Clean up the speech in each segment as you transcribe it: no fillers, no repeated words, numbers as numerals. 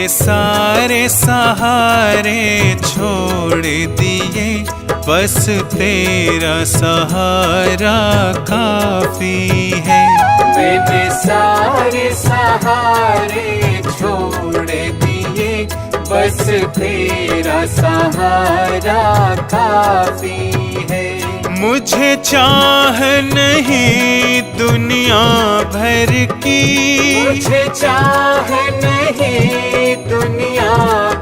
मैंने सारे सहारे छोड़ दिए, बस तेरा सहारा काफी है। मैंने सारे सहारे छोड़ दिए, बस तेरा सहारा काफी है। मुझे चाह नहीं दुनिया भर की, मुझे चाह नहीं दुनिया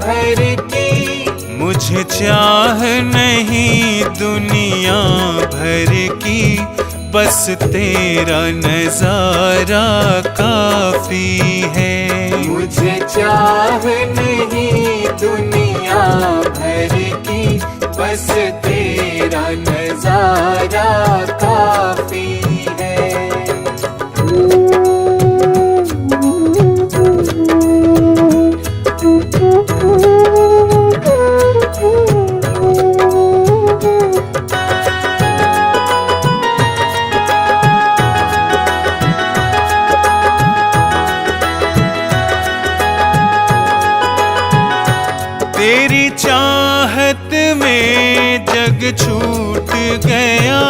भर की, मुझे चाह नहीं दुनिया भर की, बस तेरा नजारा काफी है। मुझे चाह नहीं दुनिया भर की, बस तेरा नजारा काफी है। तेरी चाहत में जग छूट गया,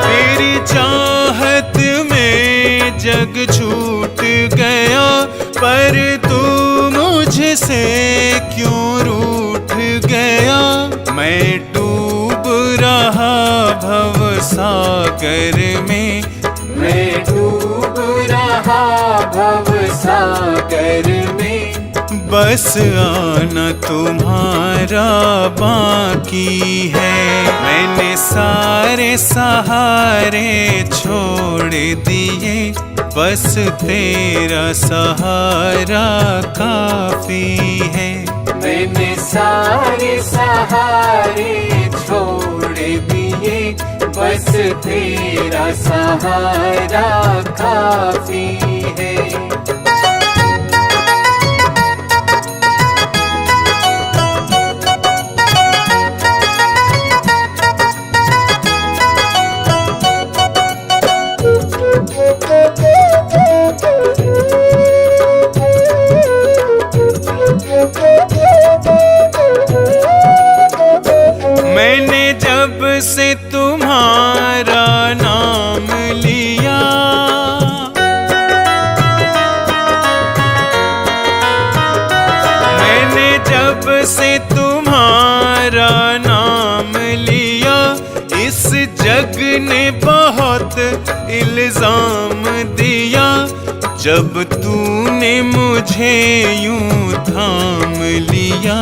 तेरी चाहत में जग छूट गया, पर तू मुझसे क्यों रूठ गया। मैं डूब रहा भव सागर में, मैं डूब रहा भव सागर में, बस आना तुम्हारा बाकी है। मैंने सारे सहारे छोड़ दिए, बस तेरा सहारा काफी है। मैंने सारे सहारे छोड़ दिए, बस तेरा सहारा काफी है। मैंने जब से तुम्हारा नाम लिया, मैंने जब से तुम्हारा नाम लिया, इस जग ने बहुत इल्जाम दिया। जब तूने मुझे यूं थाम लिया,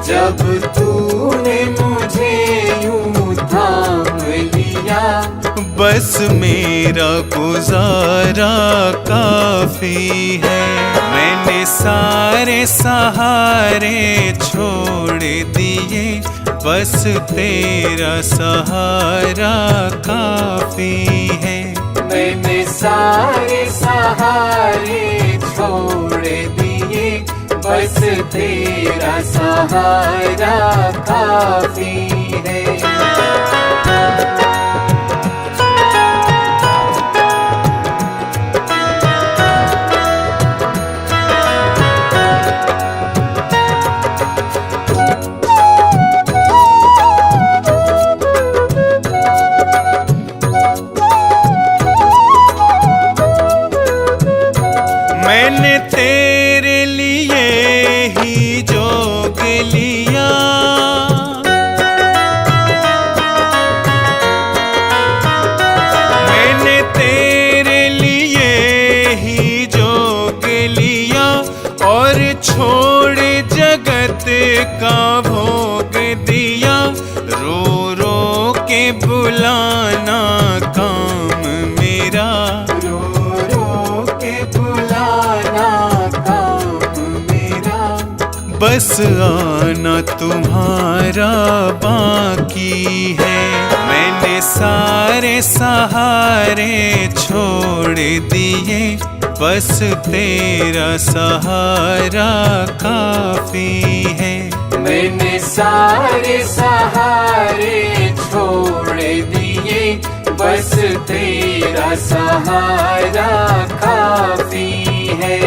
जब तूने मुझे यूं थाम लिया, बस मेरा गुजारा काफी है। मैंने सारे सहारे छोड़ दिए, बस तेरा सहारा काफी है। मैंने सारे सहारे छोड़ दिए, बस तेरा सहारा काफी है। मैंने तेरे लिए ही जोग लिया, मैंने तेरे लिए ही जोग लिया, और छोड़ जगत का भोग दिया। रो रो के बुलाना काम मेरा, बस आना तुम्हारा बाकी है। मैंने सारे सहारे छोड़ दिए, बस तेरा सहारा काफी है। मैंने सारे सहारे छोड़ दिए, बस तेरा सहारा काफी है।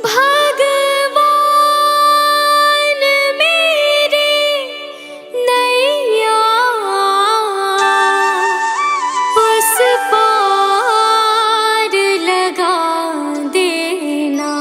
भगवान मेरे नैया उस पार लगा देना।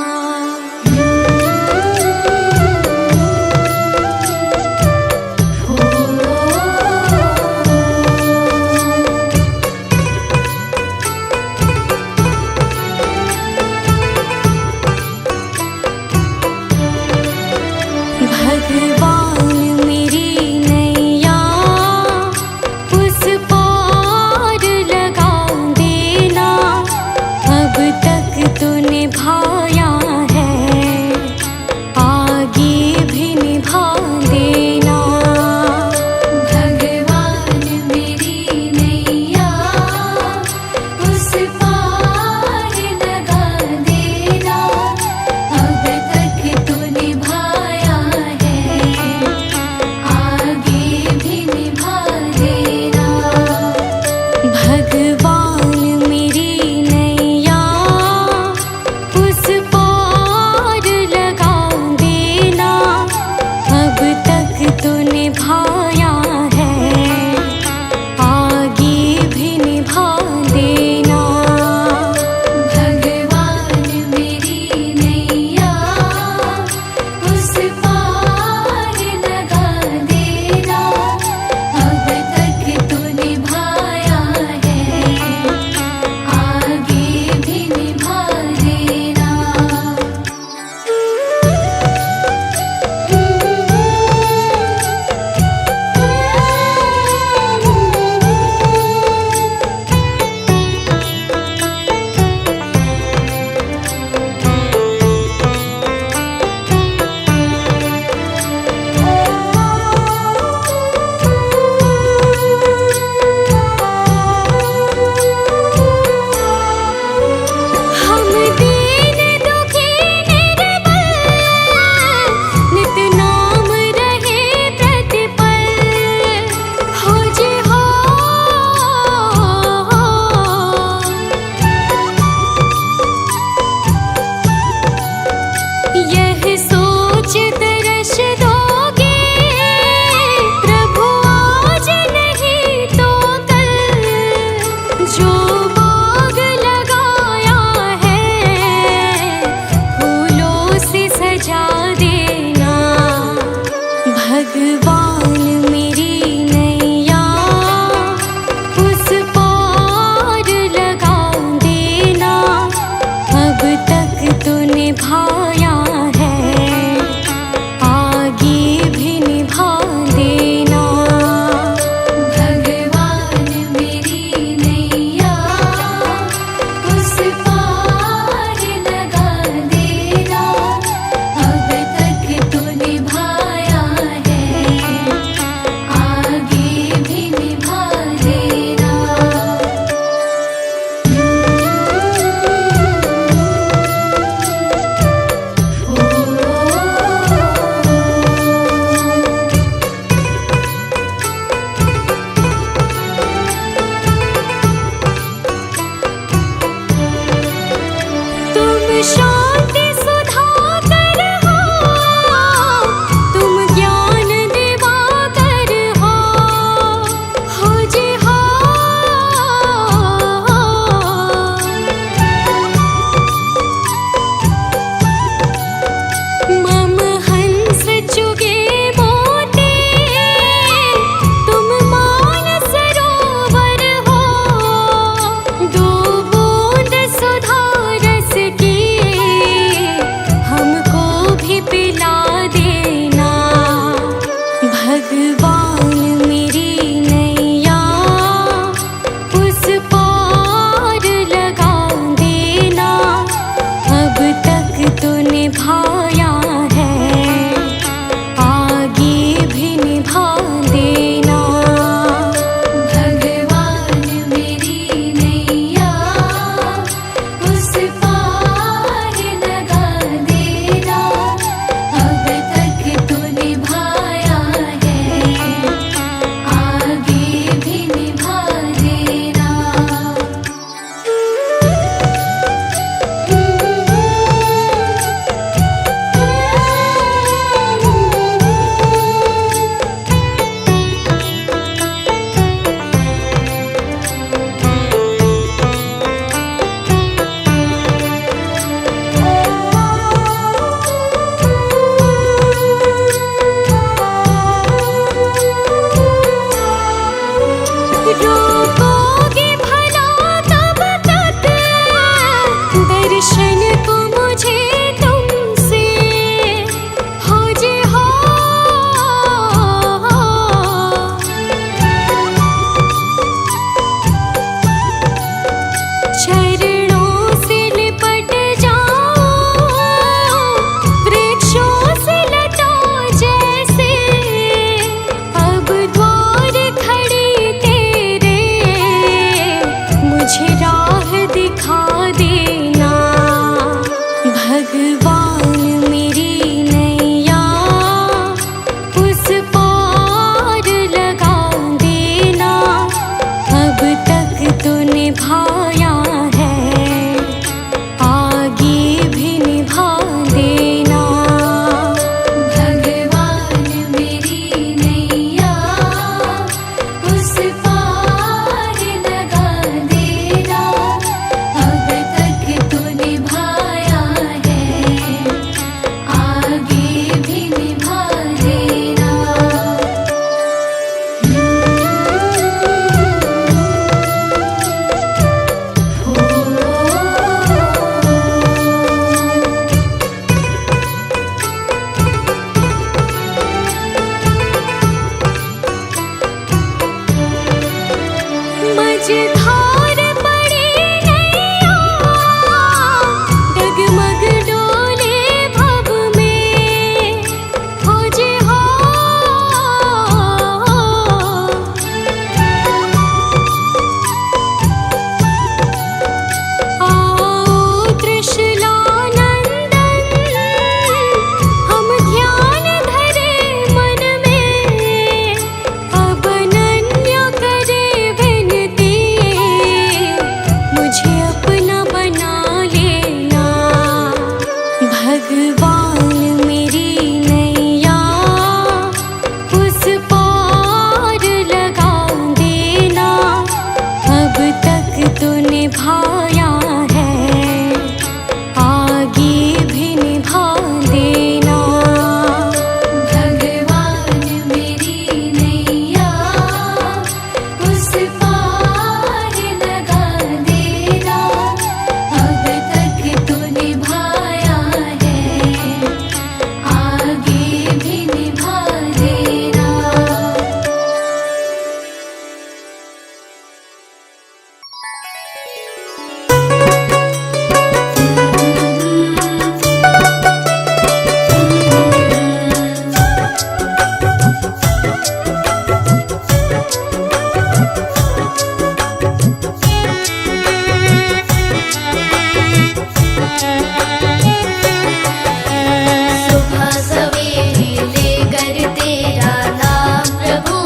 सुबह सवेरे लेकर तेरा नाम प्रभु,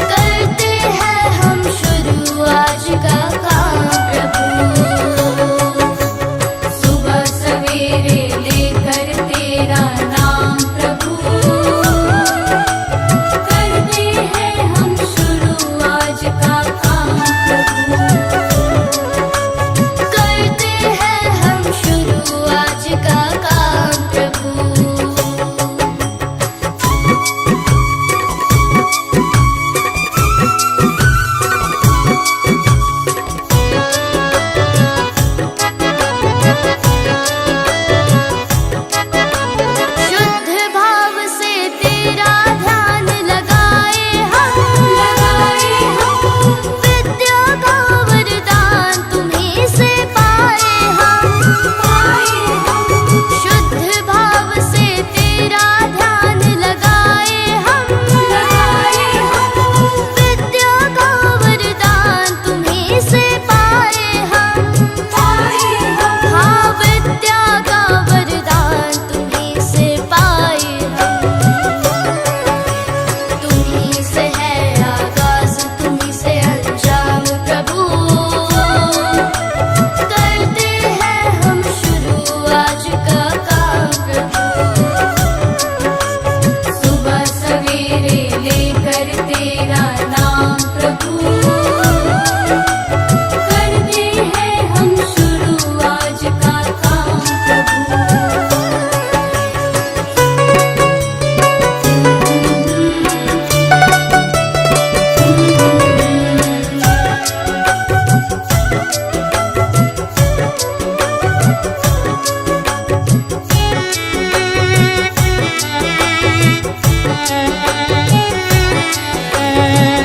करते हैं हम शुरू आज का काम प्रभु। सुबह सवेरे लेकर तेरा नाम प्रभु, करते हैं हम शुरू आज का काम प्रभु, करते हैं हम शुरू आज का काम प्रभु। शुद्ध भाव से तेरा ध्यान लगाए हम, विद्या का वरदान तुम्हीं से पाए हम। शुद्ध भाव से तेरा ध्यान लगाए हम, विद्या का वरदान तुम्हीं से पाए हम। हाँ, विद्या का वरदान तुम्हीं से पाए हम। तुम्हीं से है आगाज, तुम्हीं से अंजाम प्रभु, करते हैं हम शुरू आज का काम प्रभु। सुबह सवेरे लेकर तेरा नाम प्रभु, करते हैं हम शुरू आज का काम प्रभु।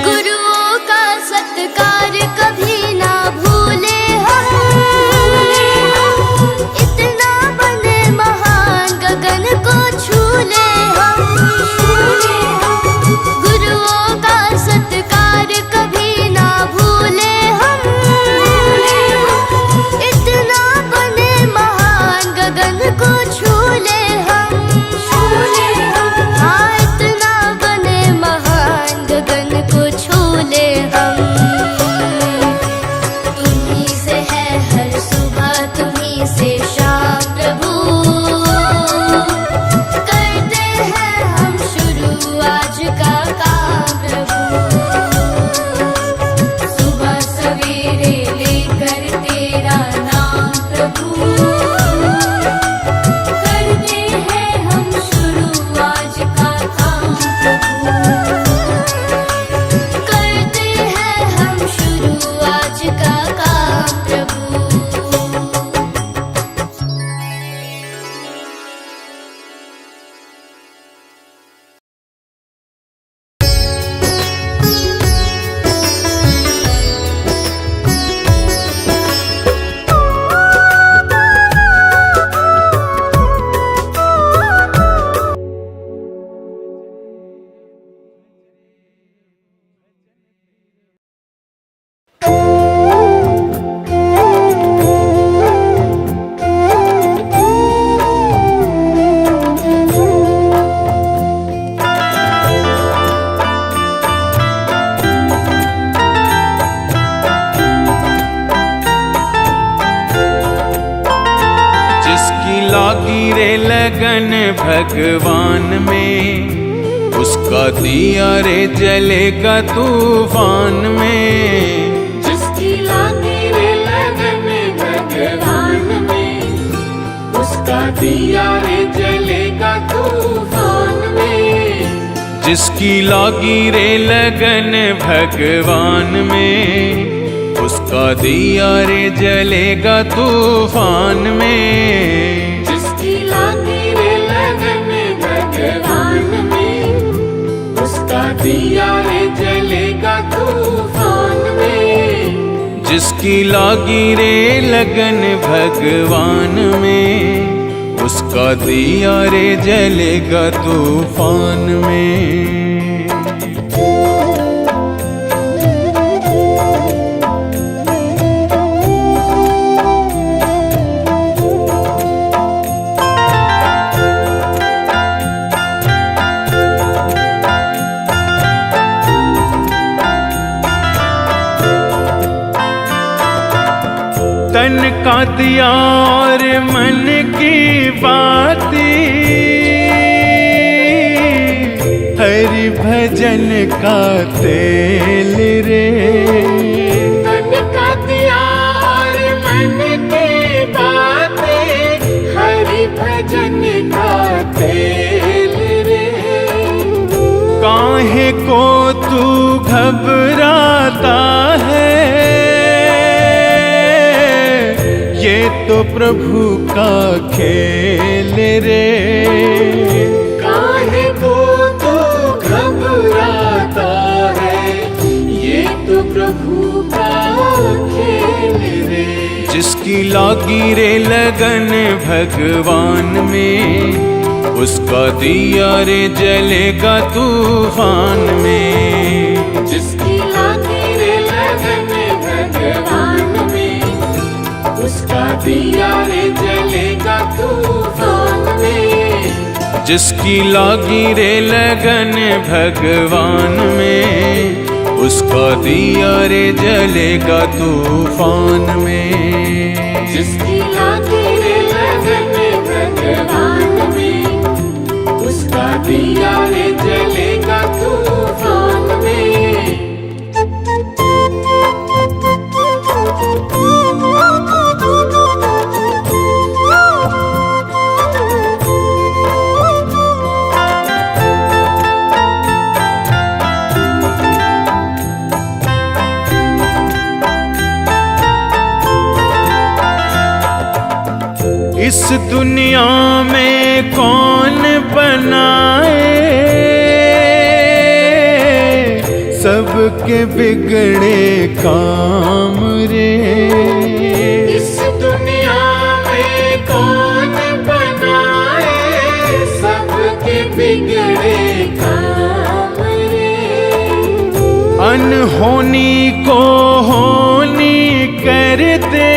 गुरुओं का सत्कार कभी ना भूले हम, इतना बने महान गगन को छूले हम। गुरुओं का सत्कार कभी ना भूले हम, इतना बने महान गगन को छूले हम। हाँ, इतना बने महान गगन को छूले हम। तुम्हीं से है हर सुबह, तुम्हीं से शाम प्रभु, करते हैं हम शुरू आज का काम प्रभु। सुबह सवेरे लेकर तेरा नाम प्रभु, करते हैं हम शुरू आज का काम प्रभु, करते हैं हम शुरू आज का काम प्रभु। जिसकी लागी रे लगन भगवान में, उसका दिया रे जलेगा तूफान में। जिसकी लागी रे लगन भगवान में, उसका दिया रे जलेगा तूफान में। जिसकी लागी रे लगन भगवान में, उसका दिया रे जलेगा तूफान में। जिसकी लागी रे लगन भगवान में, उसका दिया रे जलेगा तूफान में। जिसकी लागी रे लगन भगवान में, उसका दिया रे जलेगा तूफान में। तन का दिया और मन की बातें, हरि भजन का तेल रे। तन का दिया और मन की बातें, हरि भजन का तेल रे। काहे को तू घबराता है, ये तो प्रभु का खेल रे। काहे को तू घबराता है, ये तो प्रभु का खेल रे। जिसकी लागी रे लगन भगवान में, उसका दिया रे जलेगा तूफान में। जिसकी लागी रे लगन भगवान में, उसका दिया रे जलेगा तूफान में। जिसकी लागी रे लगन भगवान में, उसका दिया रे जलेगा तूफान में। जिसकी लागी रे लगन भगवान में, उसका दिया रे जलेगा तूफान में। इस दुनिया में कौन बनाए, सबके बिगड़े काम रे। इस दुनिया में कौन बनाए, सबके बिगड़े काम रे। अनहोनी को होनी कर दे,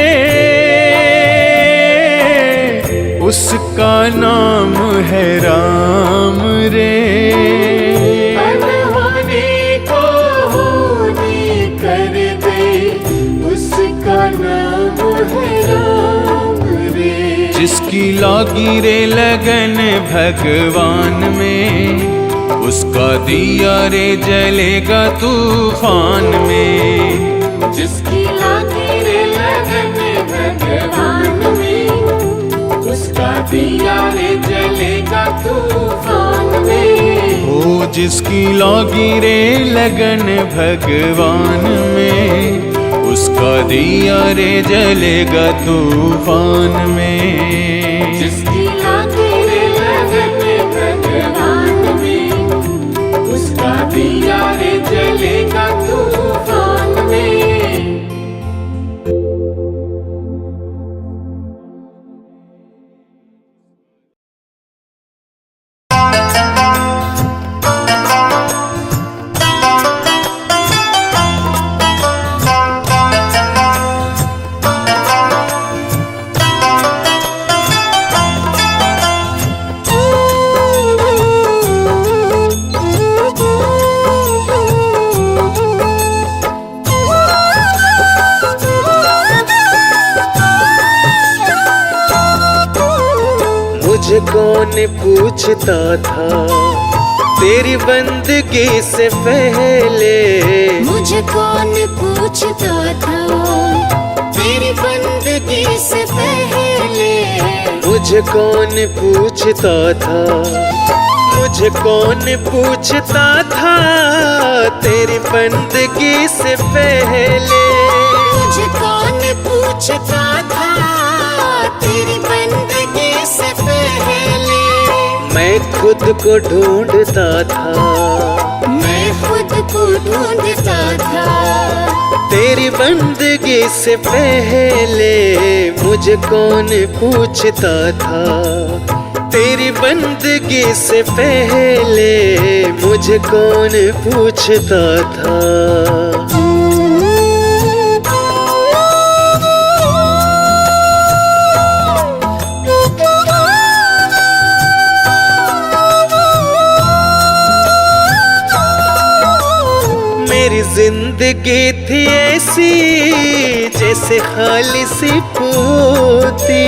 उसका नाम है राम रे। अनहोनी को होनी कर दे, उसका नाम है राम रे। जिसकी लागी रे लगन भगवान में, उसका दिया रे जलेगा तूफान में। जिसकी लागी रे लगन भगवान में, उसका दिया रे जलेगा तूफान में। ओ जिसकी लागी रे लगन भगवान में, उसका दिया रे जलेगा तूफान में। जिसकी लागी रे लगन भगवान में, उसका दिया रे जलेगा तूफान में। मुझे कौन पूछता था तेरी बंदगी से पहले, मुझे कौन पूछता था तेरी बंदगी से पहले। मुझे कौन पूछता था, मुझे कौन पूछता था तेरी बंदगी से पहले। मुझे कौन पूछता था तेरी बंदगी से पहले। मैं खुद को ढूंढता था, मैं खुद को ढूंढता था तेरी बंदगी से पहले। मुझे कौन पूछता था तेरी बंदगी से पहले। मुझे कौन पूछता था। मेरी जिंदगी थी ऐसी जैसे खाली सी होती।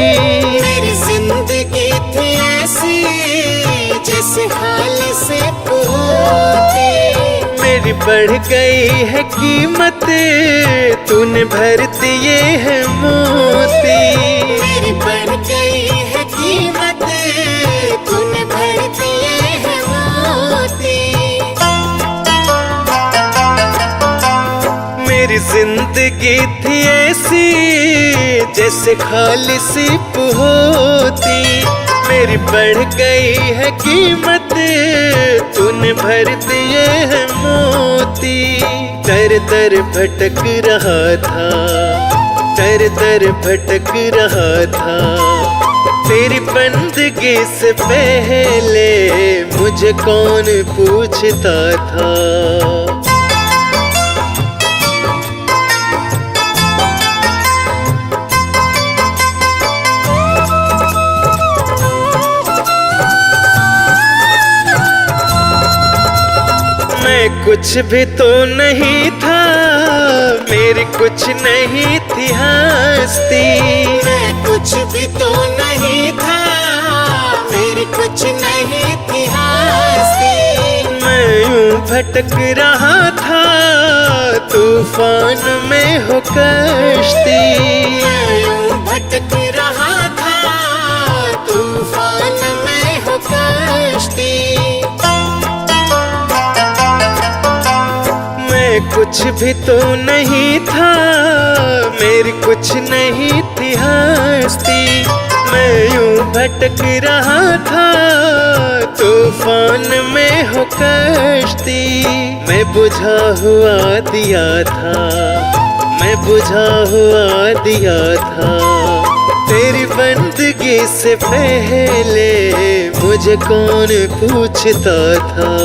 मेरी जिंदगी थी ऐसी जैसे हाल से होती। मेरी बढ़ गई है कीमत, तूने भर दिए है मोती। मेरी बढ़ गई है कीमत, तूने भर दिए है मोती। मेरी जिंदगी थी ऐसी जैसे खालिसी होती। मेरी बढ़ गई है कीमत, तूने भर दिए है मोती। दर दर भटक रहा था, दर दर भटक रहा था। तेरी बंदगी से पहले मुझे कौन पूछता था। मैं कुछ भी तो नहीं था, मेरी कुछ नहीं थी हस्ती। मैं कुछ भी तो नहीं था, मेरी कुछ नहीं थी हस्ती। मैं यूं भटक रहा था, तूफान में हो कश्ती। मैं यूं भटक रहा था, तूफान में हो कश्ती। मैं कुछ भी तो नहीं था, मेरी कुछ नहीं थी हस्ती। मैं यूं भटक रहा था, तूफान में हो कश्ती। मैं बुझा हुआ दिया था, मैं बुझा हुआ दिया था। तेरी बंदगी से पहले मुझे कौन पूछता था।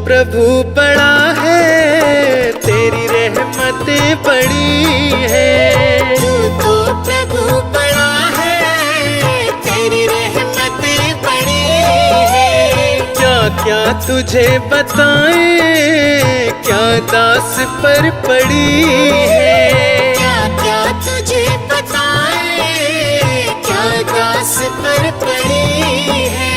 प्रभु बड़ा है, तेरी रहमतें बड़ी है। तू तो प्रभु बड़ा है, तेरी रहमतें बड़ी है। क्या क्या तुझे बताएं, क्या दास पर पड़ी है। क्या क्या तुझे बताएं, क्या दास पर पड़ी है।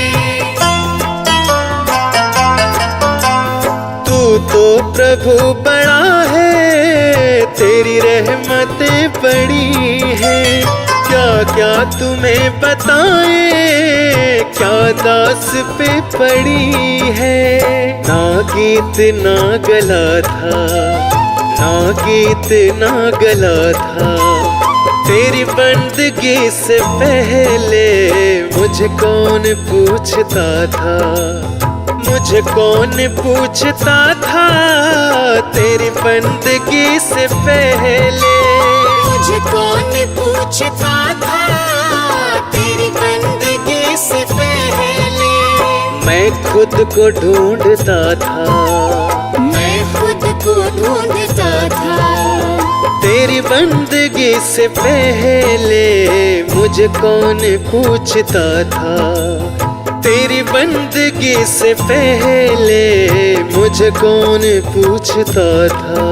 तो प्रभु बड़ा है, तेरी रहमतें बड़ी है। क्या क्या तुम्हें बताएं, क्या दास पे पड़ी है। ना गीत ना गला था, ना गीत ना गला था। तेरी बंदगी से पहले मुझे कौन पूछता था। मुझे कौन पूछता था, तेरी बंदगी से पहले। मुझे कौन पूछता था, तेरी बंदगी से पहले। मैं खुद को ढूंढता था, मैं खुद को ढूंढता था। तेरी बंदगी से पहले मुझे कौन पूछता था। तेरी बंदगी से पहले मुझे कौन पूछता था।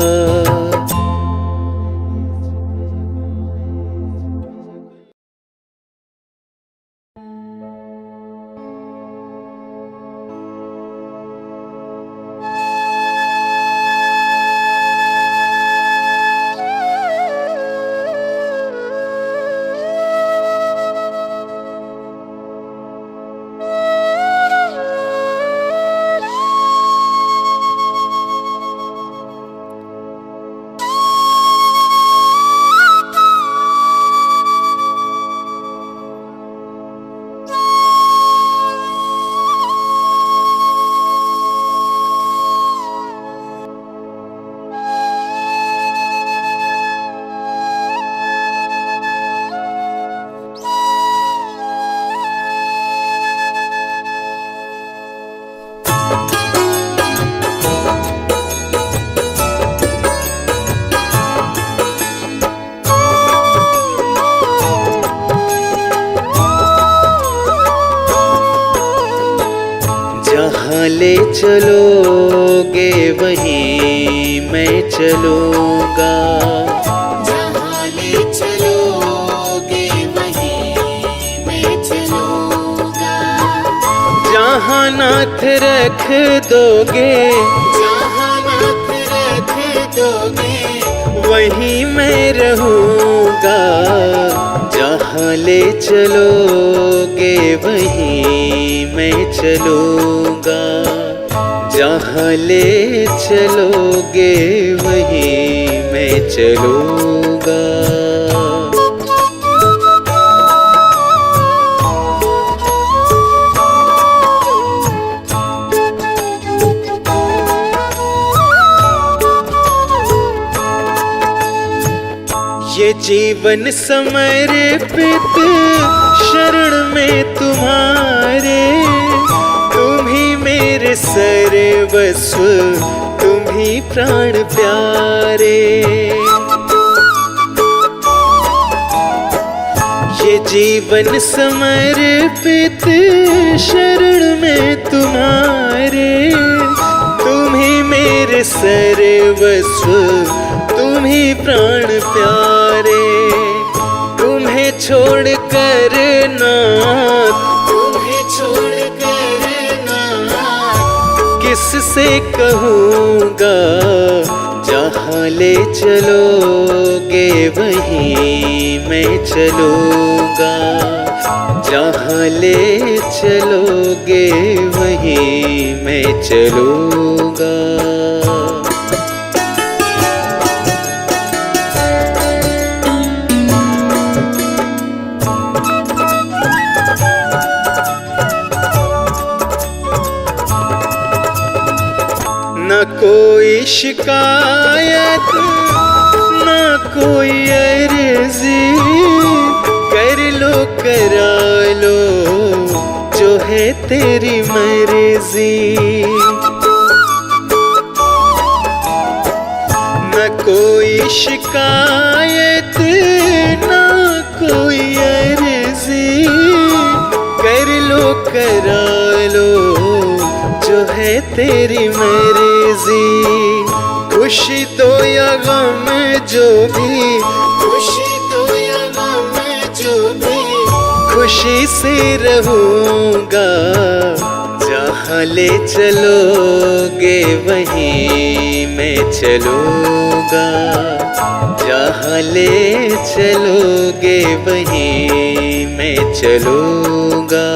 ले चलोगे वहीं मैं चलूँगा। जहाँ ले चलोगे वहीं मैं चलूँगा। जहाँ नाथ रख दोगे, जहाँ नाथ रख दोगे वहीं मैं रहूँगा। जहाँ ले चलोगे वहीं मैं चलूँगा। जहाँ ले चलोगे वहीं मैं चलूँगा। ये जीवन समर्पित शरण में तुम्हारे, तुम ही मेरे सर्वस्व, तुम ही प्राण प्यारे। ये जीवन समर्पित शरण में तुम्हारे, तुम ही मेरे सर्वस्व, तुम ही प्राण प्यारे। तुम्हें छोड़ कर नाथ, तुम्हें छोड़ कर नाथ किससे कहूँगा। जहाँ ले चलोगे वहीं मैं चलूँगा। जहाँ ले चलोगे वहीं मैं चलूँगा। न कोई शिकायत, न कोई अर्जी, कर लो करा लो जो है तेरी मर्जी। न कोई शिकायत, न कोई अर्जी, कर लो करा लो जो है तेरी मर्जी। खुशी दो या गम जो भी, खुशी दो या गम जो भी खुशी से रहूँगा। जहाँ ले चलोगे वहीं मैं चलूँगा। जहाँ ले चलोगे वहीं मैं चलूँगा।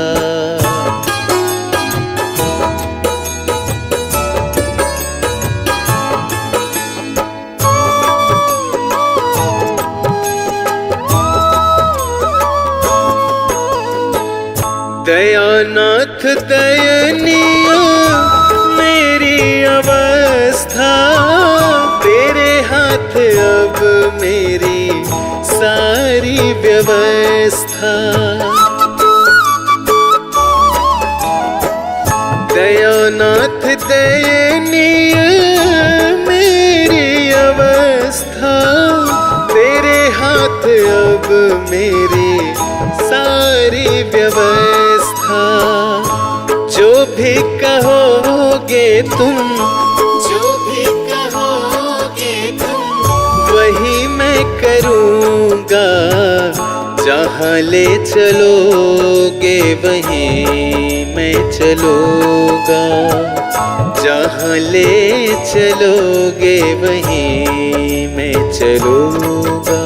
दयानाथ दयनीय मेरी अवस्था, तेरे हाथ अब मेरी सारी व्यवस्था। दयानाथ दयनीय मेरी अवस्था, तेरे हाथ अब मेरी सारी व्यवस्था। जो भी कहोगे तुम, जो भी कहोगे तुम वही मैं करूँगा। जहाँ ले चलोगे वहीं मैं चलूँगा। जहाँ ले चलोगे वहीं मैं चलूँगा।